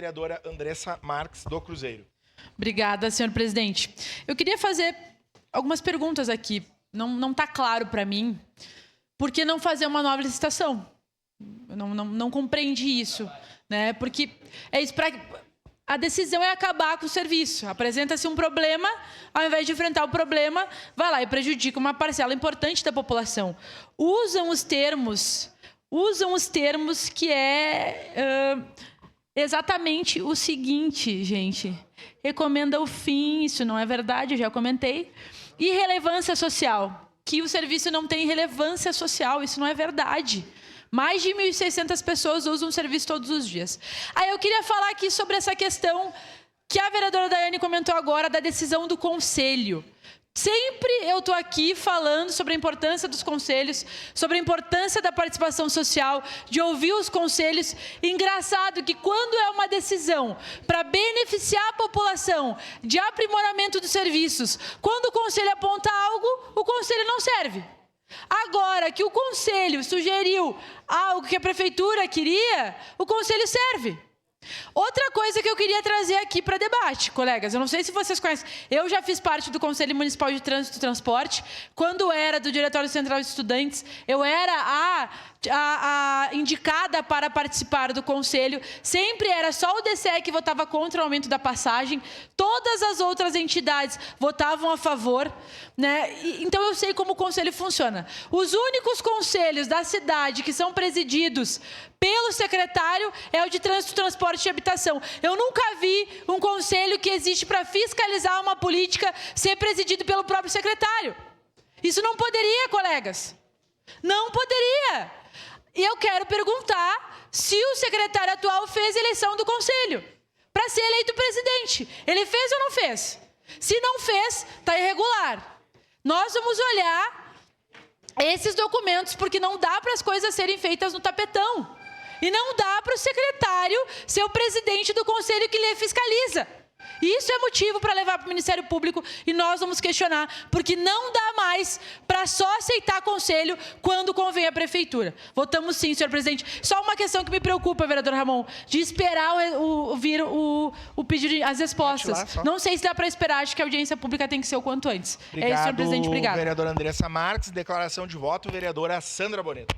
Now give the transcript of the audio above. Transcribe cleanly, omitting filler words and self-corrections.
Vereadora Andressa Marques, do Cruzeiro. Obrigada, senhor presidente. Eu queria fazer algumas perguntas aqui. Não está claro para mim por que não fazer uma nova licitação. Eu não compreendi isso, né? Porque é isso, a decisão é acabar com o serviço. Apresenta-se um problema, ao invés de enfrentar o problema, vai lá e prejudica uma parcela importante da população. Usam os termos que exatamente o seguinte, gente. Recomenda o fim, isso não é verdade, eu já comentei. E relevância social, que o serviço não tem relevância social, isso não é verdade. Mais de 1.600 pessoas usam o serviço todos os dias. Aí eu queria falar aqui sobre essa questão que a vereadora Daiane comentou agora, da decisão do conselho. Sempre eu estou aqui falando sobre a importância dos conselhos, sobre a importância da participação social, de ouvir os conselhos. Engraçado que quando é uma decisão para beneficiar a população de aprimoramento dos serviços, quando o conselho aponta algo, o conselho não serve. Agora que o conselho sugeriu algo que a prefeitura queria, o conselho serve. Outra coisa que eu queria trazer aqui para debate, colegas, eu não sei se vocês conhecem, eu já fiz parte do Conselho Municipal de Trânsito e Transporte, quando era do Diretório Central de Estudantes, eu era a indicada para participar do conselho, sempre era só o DCE que votava contra o aumento da passagem, todas as outras entidades votavam a favor, né? Então eu sei como o conselho funciona. Os únicos conselhos da cidade que são presididos pelo secretário é o de Trânsito, Transporte e Habitação. Eu nunca vi um conselho que existe para fiscalizar uma política ser presidido pelo próprio secretário. Isso não poderia, colegas. Não poderia. E eu quero perguntar se o secretário atual fez eleição do conselho para ser eleito presidente. Ele fez ou não fez? Se não fez, está irregular. Nós vamos olhar esses documentos, porque não dá para as coisas serem feitas no tapetão. E não dá para o secretário ser o presidente do conselho que lhe fiscaliza. Isso é motivo para levar para o Ministério Público e nós vamos questionar, porque não dá mais para só aceitar conselho quando convém a prefeitura. Votamos sim, senhor presidente. Só uma questão que me preocupa, vereador Ramon, de esperar vir o pedido, as respostas. Não sei se dá para esperar, acho que a audiência pública tem que ser o quanto antes. Obrigado, é isso, senhor presidente, obrigado. Vereadora Andressa Marques, declaração de voto, vereadora Sandra Boneto.